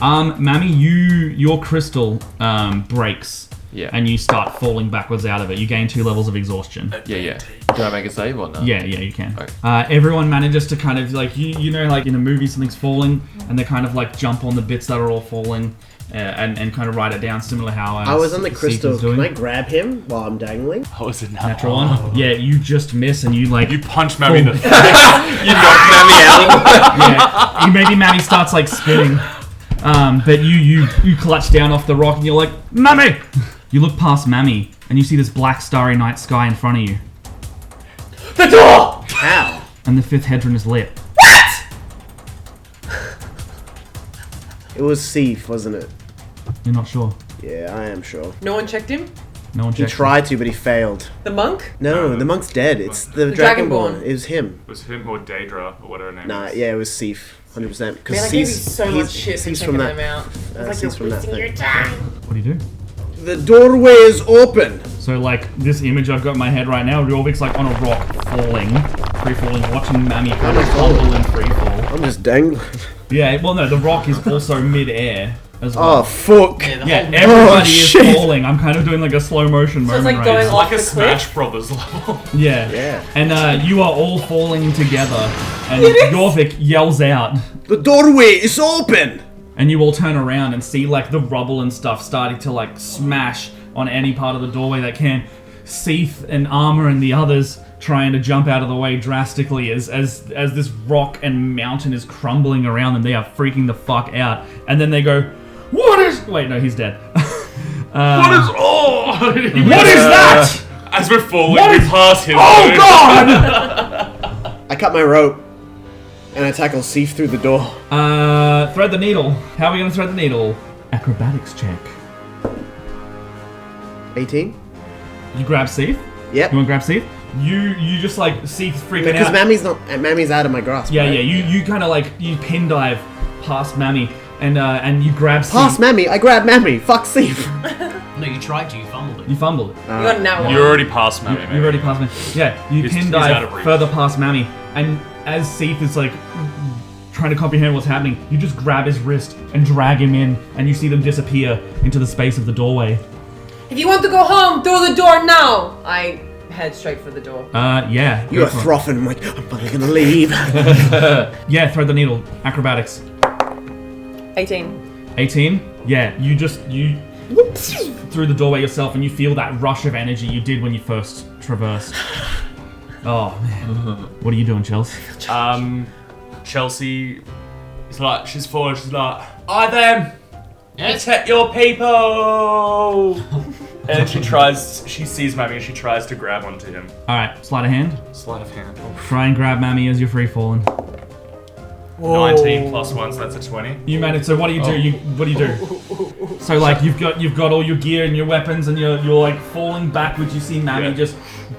Mammy, your crystal breaks. Yeah. And you start falling backwards out of it. You gain 2 levels of exhaustion. Yeah. Do I make a save or not? Yeah, you can. Okay. Everyone manages to kind of like, you know, like in a movie something's falling and they kind of like jump on the bits that are all falling and kind of write it down, similar how I was on the crystal. Can I grab him while I'm dangling? Oh, is it natural one? Yeah, you just miss and you like... You punch Mammy in the face. You knock Mammy out. Yeah, maybe Mammy starts like spinning. But you clutch down off the rock and you're like, Mammy! You look past Mammy and you see this black starry night sky in front of you. The door! How? And the 5th hedron is lit. What? It was Seif, wasn't it? You're not sure? Yeah, I am sure. No one checked him? No one He checked. tried to, but he failed. The monk? No, the monk's dead. It's the Dragonborn. It was him. It was him or Daedra or whatever her name Nah, is. yeah, it was Seif. 100%. Man, I Because gave you so much shit for checking them out. It's like you're wasting your time. What do you do? The doorway is open. So like this image I've got in my head right now, Jorvik's like on a rock falling, free falling, watching Mammy kind of tumble in free fall. I'm just dangling. Yeah, well no, the rock is also mid-air as well. Oh, fuck. Yeah, everybody is falling. I'm kind of doing like a slow motion moment like right going now. off Like a the Smash cliff? Brothers level. Yeah. And you are all falling together, and Jorvik yells out, The doorway is open. and you all turn around and see like the rubble and stuff starting to like smash on any part of the doorway that can. Seif and Armor and the others trying to jump out of the way drastically as this rock and mountain is crumbling around them. They are freaking the fuck out, and then they go, "What is?" Wait, no, he's dead. What is? Oh! What is that? As we're falling, What we is- pass him. Oh god! I cut my rope, and I tackle Seif through the door. Thread the needle. How are we gonna thread the needle? Acrobatics check. 18? You grab Seif? Yep. You want to grab Seif? You just like Seif freaking Because out. Mammy's out of my grasp. Yeah, right? yeah. You kind of like you pin dive past Mammy and you grab Seif. Past Mammy, I grab Mammy. Fuck Seif. No, you tried to. You fumbled it. You fumbled it. You got an hour. You're already past Mammy. You've already passed me. Yeah, you He's pin out of dive reach. further past Mammy, and as Seif is like trying to comprehend what's happening, you just grab his wrist and drag him in, and you see them disappear into the space of the doorway. If you want to go home, through the door now! I head straight for the door. Yeah. You go are for it. frothing. I'm like, I'm probably gonna leave. Yeah, thread the needle. Acrobatics. 18. 18? Yeah, you through the doorway yourself and you feel that rush of energy you did when you first traversed. Oh, man. What are you doing, Chelsea? Chelsea is like, she's forward, she's like, I them! Yes. Protect your people! And she sees Mammy and she tries to grab onto him. Alright, sleight of hand. Sleight of hand. Try and grab Mammy as you're free falling. 19 plus 1, so that's a 20. You manage. So what do you do? What do you do? So like you've got all your gear and your weapons and you're like falling backwards. You see Mammy just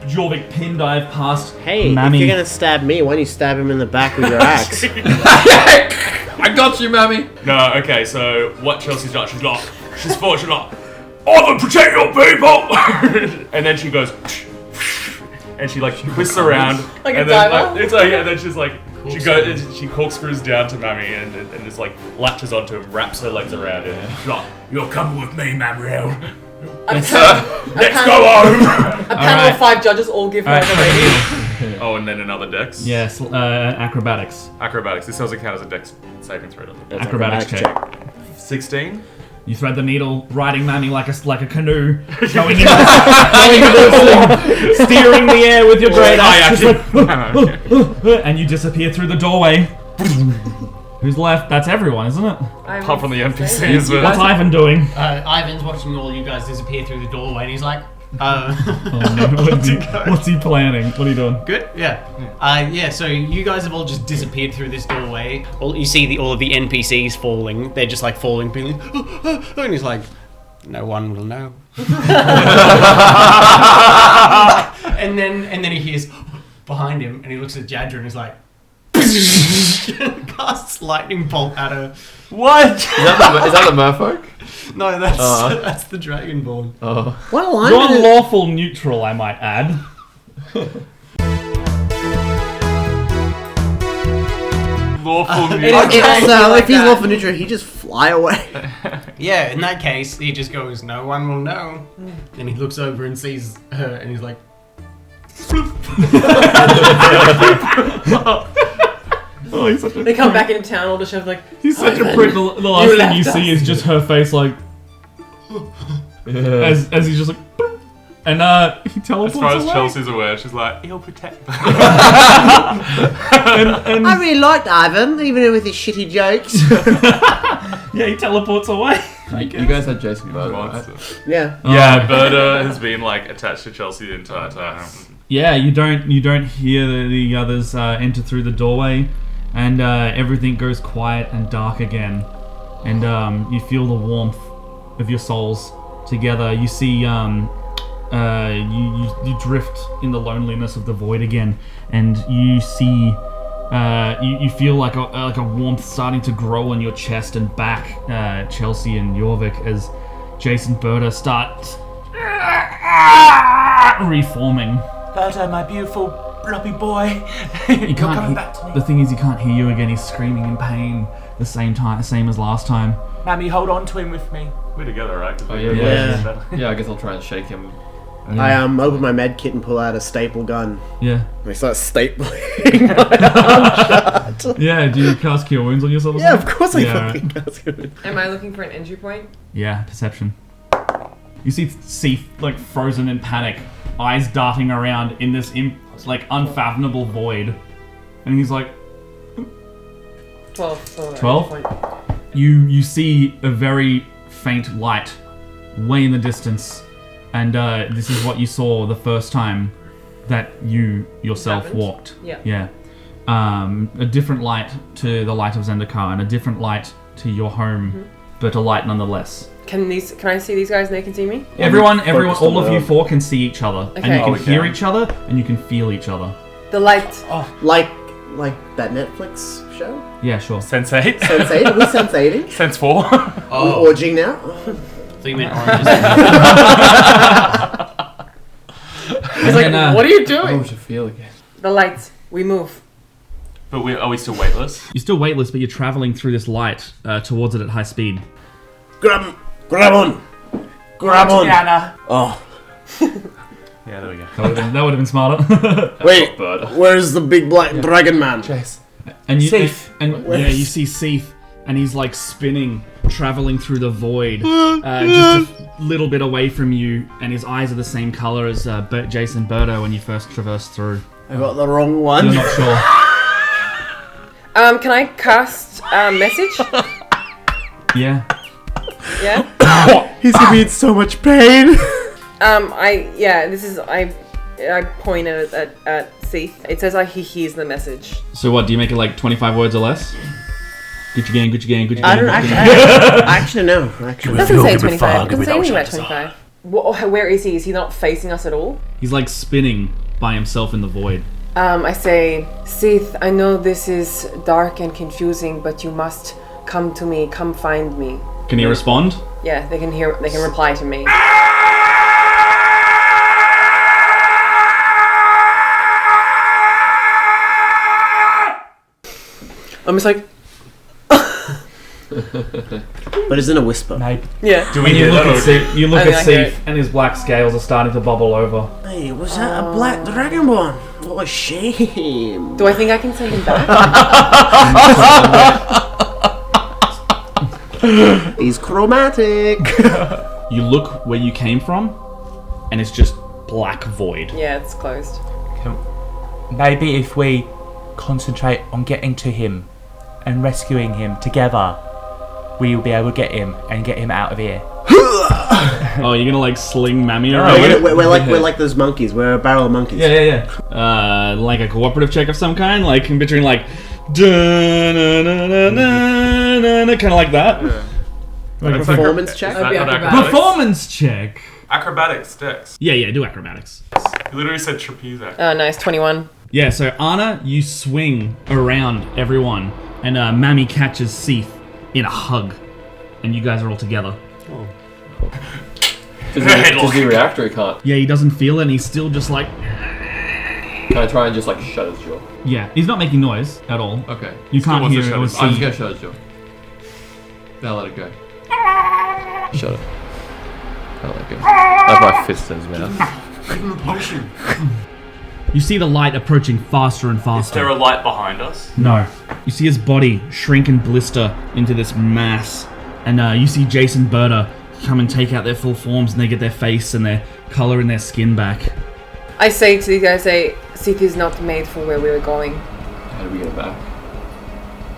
Jorvik pin dive past Hey, Mammy. if you're gonna stab me, why don't you stab him in the back with your axe? I got you, Mammy. No, okay, so what Chelsea's got, she's forward, she's like, I will protect your people! And then she goes, and she like twists around. Like a and then, diver? It's like, and then she's like, she corkscrews down to Mammy and just like latches onto him, wraps her legs around him. She's like, you're coming with me, Mamorel. Let's go home! A panel of 5 judges all give her the rating. Oh, and then another dex? Yes, acrobatics. Acrobatics. This doesn't count as a dex saving throw. That's Acrobatics check. 16? You thread the needle, riding Mammy like a canoe, going into this thing, steering the air with your great axe, just like, and you disappear through the doorway. Who's left? That's everyone, isn't it? Apart from the NPCs. But What's Ivan doing? Ivan's watching all you guys disappear through the doorway, and he's like, Oh no, what's he planning? What are you doing? good, yeah. So you guys have all just disappeared through this doorway. You see all of the NPCs falling. They're just like falling, being like, and he's like, no one will know. and then he hears behind him, and he looks at Jadra and he's like, casts lightning bolt at her. what? Is that the merfolk? No, that's the Dragonborn. Oh. What a line! You're lawful neutral, I might add. Lawful It neutral. is- So like if he's that. lawful neutral, he just fly away. Yeah, in that case, he just goes, no one will know. Then he looks over and sees her, and he's like, Oh, he's such a They come back into town, all the chefs like, He's such a prick. The last thing you left see us. is just her face, like as he's just like, "Boop," and he As teleports far as away. Chelsea's aware, she's like, he'll protect them. and I really liked Ivan, even with his shitty jokes. yeah, he teleports away. I You guess. guys had Jason Bird, Monster. right? Yeah. Yeah, Berta has been like attached to Chelsea the entire time. Yeah, you don't hear the others enter through the doorway, and everything goes quiet and dark again, and you feel the warmth of your souls together. You see, you drift in the loneliness of the void again, and you see, you feel like a warmth starting to grow on your chest and back, Chelsea and Jorvik, as Jason Berta start reforming. Berta, my beautiful blobby boy. He You're can't coming he- back to me. The thing is, he can't hear you again. He's screaming in pain the same as last time. Mammy, hold on to him with me. We're together, right? 'Cause Oh, we're yeah. Yeah. Yeah, I guess I'll try and shake him. I open my med kit and pull out a staple gun. Yeah. I start stapling my arm shut. Yeah. Do you cast Cure Wounds on yourself? Or Yeah, of something? course I Yeah. fucking cast it. am I looking for an entry point? Yeah. Perception. You see Seath like frozen in panic, eyes darting around in this like unfathomable void, and he's like, 12. So 12? entry point. You see a very faint light way in the distance, and this is what you saw the first time that you yourself Happened? walked. Yeah. A different light to the light of Zendikar, and a different light to your home, but a light nonetheless. Can I see these guys and they can see me? Everyone, focused all on of you the- four can see each other, and you Okay. can Oh, we hear can. each other, and you can feel each other. The light. Like that Netflix show? Yeah, sure. Sense 8? Sense8? Are we sensating? Sense 4? oh, We're orgying now? so you meant oranges. He's like, And, what are you I doing? wish I feel again. The light. We move. But are we still weightless? You're still weightless, but you're traveling through this light towards it at high speed. Grab on! Grab on! Grab on! Diana. Oh, Yeah, there we go. That would have been smarter. wait, Bird. where's the big black dragon man? Chase. And you Seath. and yeah, you see Seath, and he's like spinning, traveling through the void, just a little bit away from you, and his eyes are the same color as Jason Berto when you first traversed through. I got the wrong one. You're not sure. Can I cast message? Yeah. Yeah. He's gonna be in so much pain. I point at Seath. It says he hears the message. So what? Do you make it like 25 words or less? Gucci gang, Gucci gang, Gucci gang. I don't Gucci actually. gang. I actually know. It Actually, doesn't say give a 25. fuck It doesn't say without anything about shadows 25. Where is he? Is he not facing us at all? He's like spinning by himself in the void. I say, Seath, I know this is dark and confusing, but you must come to me. Come find me. Can he respond? Yeah, they can reply to me. I'm just like, but it's in a whisper. Maybe. yeah. Do we And you hear look that? at Seath, you look I think at I hear Seath, and his black scales are starting to bubble over. Hey, was that a black dragonborn? What a shame. Do I think I can send him back? He's chromatic. You look where you came from, and it's just black void. Yeah, it's closed. Maybe if we concentrate on getting to him and rescuing him together, we will be able to get him and get him out of here. Oh, you're gonna like sling Mammy around? We're like those monkeys. We're a barrel of monkeys. Yeah. Like a cooperative check of some kind, like in between, like, kind of like that. Like It's a Performance check? Is that not Acrobatics. acrobatics? performance check. Acrobatics, Dex. Yeah, do acrobatics. You literally said trapeze act. Oh, nice, 21. Yeah, so Anna, you swing around everyone, and Mammy catches Seath in a hug, and you guys are all together. Does he react or he can't? Yeah, he doesn't feel it, and he's still just like... Can I try and just like shut his jaw? Yeah, he's not making noise at all. Okay. You can't wants hear to it shut or his- see. I'm just gonna shut his jaw. Now let it go. Shut it. I'll let it go. I have my fist in his mouth. You see the light approaching faster and Is faster. there a light behind us? No. You see his body shrink and blister into this mass. And you see Jason Berta come and take out their full forms, and they get their face and their color and their skin back. I say to these guys, Sith is not made for where we're going. How do we get it back?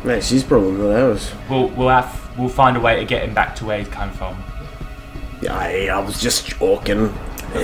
Man, she's probably not ours. We'll find a way to get him back to where he's come from. Yeah, I was just joking.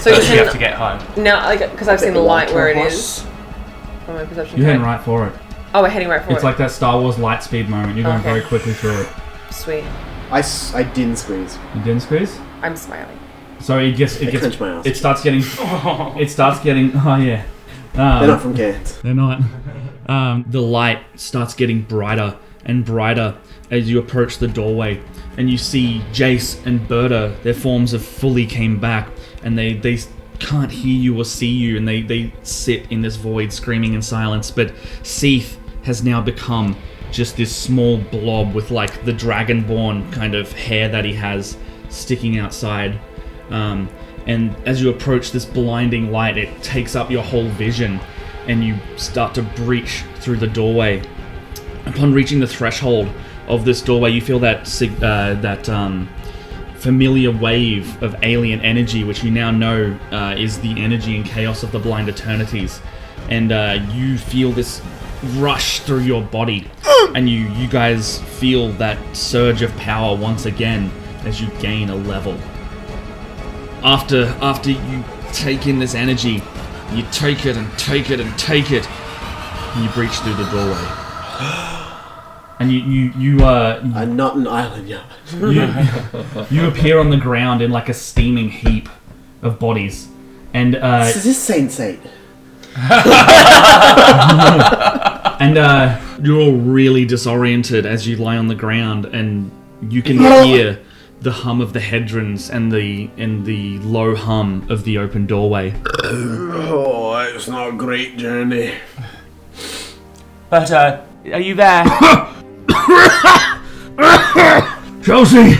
So you We have to can get home. now, because I've seen the light where it is. On my perception You're check. heading right for it. Oh, we're heading right for It's it. like that Star Wars light speed moment. You're going Okay. very quickly through it. Sweet. I didn't squeeze. You didn't squeeze? I'm smiling. So it gets. I clenched my ass. It starts getting. It starts getting. Oh yeah. They're not from Cairns. They're not. The light starts getting brighter and brighter as you approach the doorway, and you see Jace and Berta. Their forms have fully came back, and they can't hear you or see you, and they sit in this void screaming in silence. But Seath has now become just this small blob with like the dragonborn kind of hair that he has sticking outside. And as you approach this blinding light, it takes up your whole vision, and you start to breach through the doorway. Upon reaching the threshold of this doorway, you feel that familiar wave of alien energy, which you now know is the energy and chaos of the Blind Eternities. And you feel this rush through your body, and you guys feel that surge of power once again as you gain a level. After you take in this energy, you take it and take it and take it, and you breach through the doorway. And I'm not an island yet. you appear on the ground in like a steaming heap of bodies, and This is Saint. and you're all really disoriented as you lie on the ground, and you can hear the hum of the hedrons and the low hum of the open doorway. Oh, it's not a great journey. But are you there? Chelsea!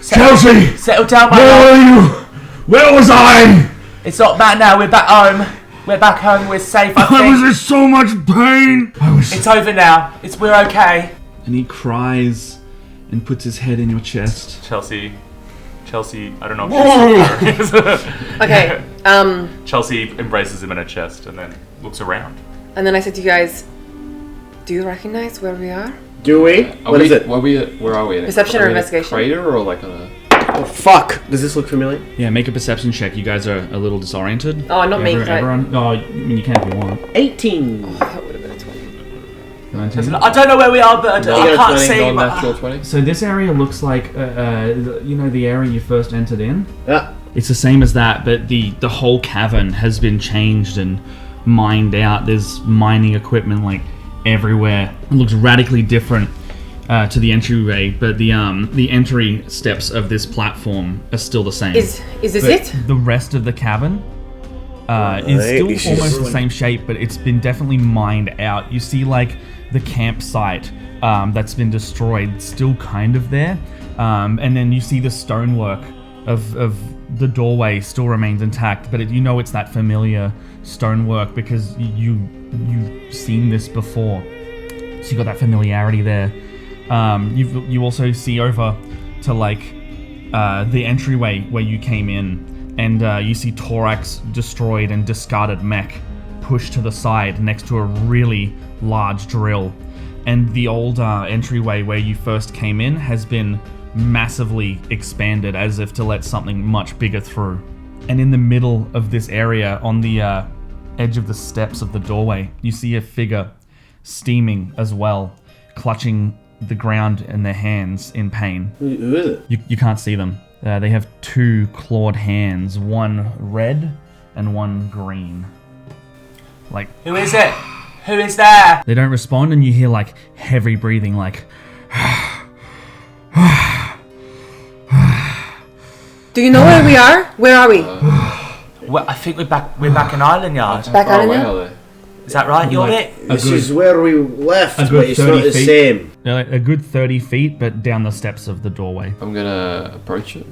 Chelsea! Settle down, my Where lord. are you? Where was I? It's not bad now. We're back home. We're back home. We're safe. I I was think. in so much pain. It's over now. We're okay. And he cries and puts his head in your chest. Chelsea, I don't know if she's Okay. Chelsea embraces him in her chest and then looks around. And then I said to you guys, do you recognize where we are? Do we? What is it? Where are we? In Perception are or we in a investigation? crater or like on a... Oh, fuck. Does this look familiar? Yeah, make a perception check. You guys are a little disoriented. Oh, not me, 'cause I- Everyone? Oh, I mean, you can if you want. 18. That would have been a 20. 19. I don't know where we are, but I can't see. but- Non-natural 20. So this area looks like, you know, the area you first entered in? Yeah. It's the same as that, but the whole cavern has been changed and mined out. There's mining equipment like everywhere. It looks radically different to the entryway, but the entry steps of this platform are still the same. Is this But it? the rest of the cavern is Right, still it's almost just- the same shape, but it's been definitely mined out. You see, like, the campsite that's been destroyed still kind of there, and then you see the stonework of the doorway still remains intact, but you know it's that familiar stonework because you've seen this before, so you got that familiarity there. You also see over to like the entryway where you came in, and you see Thorax destroyed and discarded mech pushed to the side next to a really large drill, and the old entryway where you first came in has been massively expanded as if to let something much bigger through. And in the middle of this area, on the edge of the steps of the doorway, you see a figure steaming as well, clutching the ground in their hands in pain. Who is it? You can't see them. They have two clawed hands, one red and one green. Like, Who is it? Who is there? they don't respond, and you hear like heavy breathing, like. Do you know where we are? Where are we? Well, I think we're back in Island Yard. Back Far on it away now? are they? Is that right, Jorvik? This is where we left, a but good it's 30 not the feet. same. A good 30 feet, but down the steps of the doorway. I'm gonna approach it.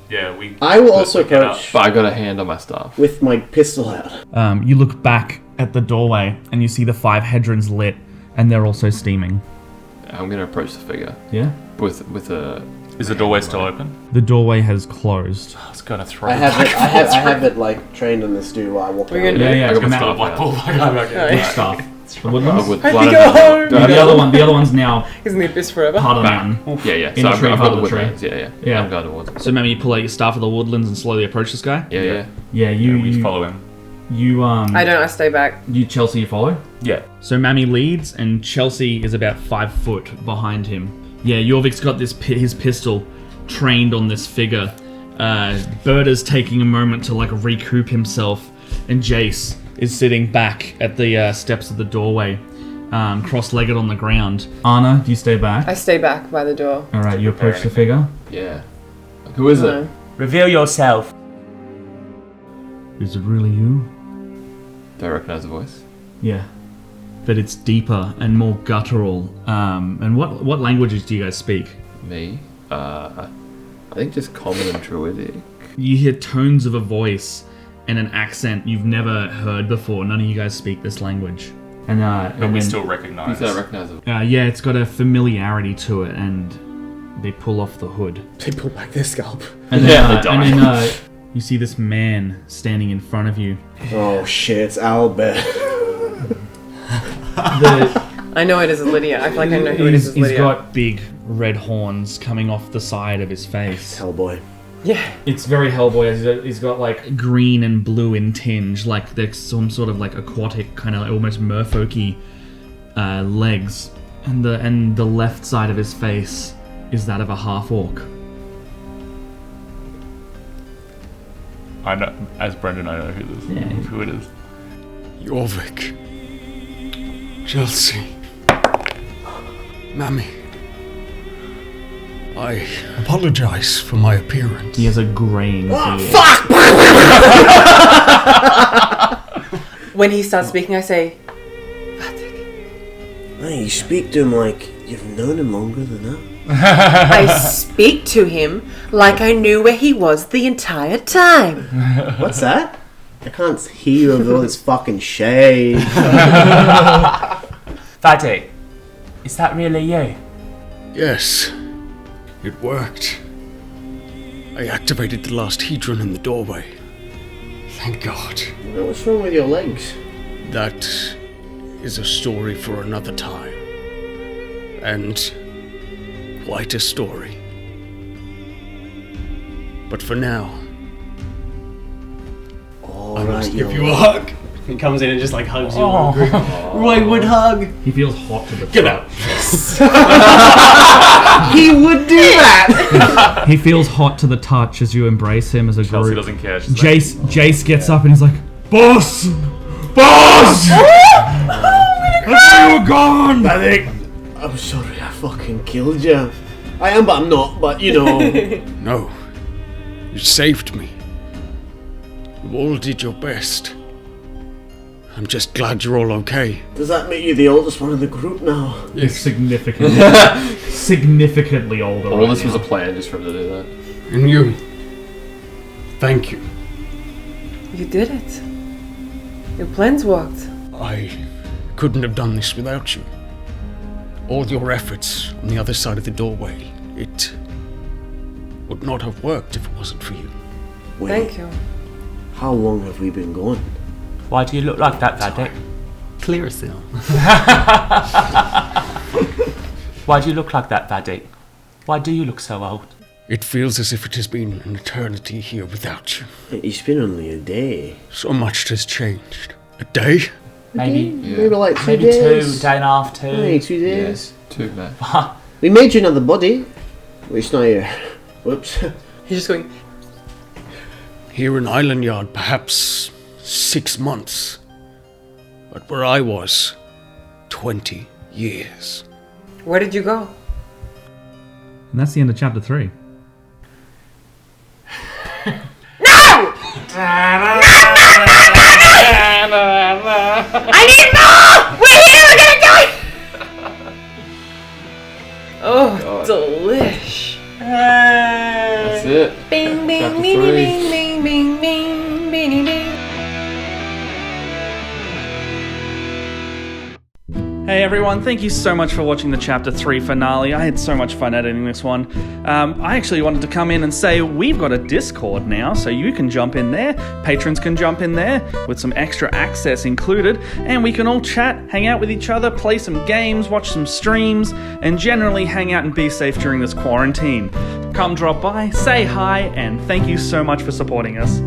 Yeah, we. I will also pick it up. approach But I got a hand on my staff. with my pistol out. You look back at the doorway, and you see the 5 hedrons lit, and they're also steaming. I'm gonna approach the figure Yeah? with a. Is the doorway still open? The doorway has closed. I was gonna throw. I have it like trained on this dude while I walk We're around. gonna- Yeah, I got my Come staff out. Black ball. out. Which stuff? The woodlands? Would- I why think don't go I- home. do I have The other one's now He's in the abyss forever. part of the Back. mountain. Yeah, yeah. In So a I've tree, got part of the the tree. woodlands. Yeah. Yeah. I'm going towards it. So maybe you pull out your staff of the woodlands and slowly approach this guy? Yeah. Yeah, Yeah, we you follow him. I don't. I stay back. You Chelsea, you follow? Yeah. So Mammy leads, and Chelsea is about 5 foot behind him. Yeah, Jorvik's got his pistol trained on this figure. Berta's taking a moment to like recoup himself, and Jace is sitting back at the steps of the doorway, cross-legged on the ground. Anna, do you stay back? I stay back by the door. All right, you approach the figure. Yeah. Who is No. it? Reveal yourself. Is it really you? Do I recognize the voice? Yeah, but it's deeper and more guttural. And what languages do you guys speak? Me? I think just common and druidic. You hear tones of a voice and an accent you've never heard before. None of you guys speak this language. And But we then- still You recognize. said I recognize it. yeah, it's got a familiarity to it, and they pull off the hood. They pull back their scalp. And Yeah, then, they die. and then you see this man standing in front of you. Oh shit, it's Albert. I know it is Lydia. I feel like I know who it is. As He's Lydia. got big red horns coming off the side of his face. Hellboy. Yeah. It's very Hellboy. He's got like green and blue in tinge, like there's some sort of like aquatic kind of almost merfolky legs, and the left side of his face is that of a half orc. I know, as Brendan, I know who it is. Jorvik. Chelsea. Mammy. I apologize for my appearance. He has a graying beard. When he starts speaking, I say, Vadok. Hey, you speak to him like you've known him longer than that. I speak to him like I knew where he was the entire time. What's that? I can't hear you over all this fucking shade. Vadok, is that really you? Yes, it worked. I activated the last hedron in the doorway. Thank God. What's wrong with your legs? That is a story for another time. And quite a story. But for now, I must give you a hug. He comes in and just like hugs you on the group. Roy would hug. He feels hot to the Get touch. He would do that. He feels hot to the touch as you embrace him as a Chelsea group. doesn't care. She's like, Jace gets up and he's like, Boss! Boss! I thought you were gone! I'm sorry, I fucking killed you. I am, but I'm not, but you know. No. You saved me. You all did your best. I'm just glad you're all okay. Does that make you the oldest one in the group now? He's significantly older. All right this was now. a plan just for him to do that. And you. Thank you. You did it. Your plans worked. I couldn't have done this without you. All your efforts on the other side of the doorway, it would not have worked if it wasn't for you. Wait, Thank you. how long have we been going? Why do you look like that, Vadok? Clearasil. Why do you look like that, Vadok? Why do you look so old? It feels as if it has been an eternity here without you. It's been only a day. So much has changed. A day? Maybe, Maybe like 2 maybe days. 2, day and a half, 2. Hey, 2 days. Yes, too bad. We made you another body. Well, it's not here. Whoops. He's just going, Here in Island Yard, perhaps 6 months. But where I was, 20 years. where did you go? And that's the end of chapter 3. No! I need more! We're here! We're gonna die! Oh, delish. That's it. Bing, bing, Chapter bing, 3. bing, bing, bing, bing, bing, bing. Hey everyone, thank you so much for watching the Chapter 3 finale. I had so much fun editing this one. I actually wanted to come in and say we've got a Discord now, so you can jump in there, patrons can jump in there, with some extra access included, and we can all chat, hang out with each other, play some games, watch some streams, and generally hang out and be safe during this quarantine. Come drop by, say hi, and thank you so much for supporting us.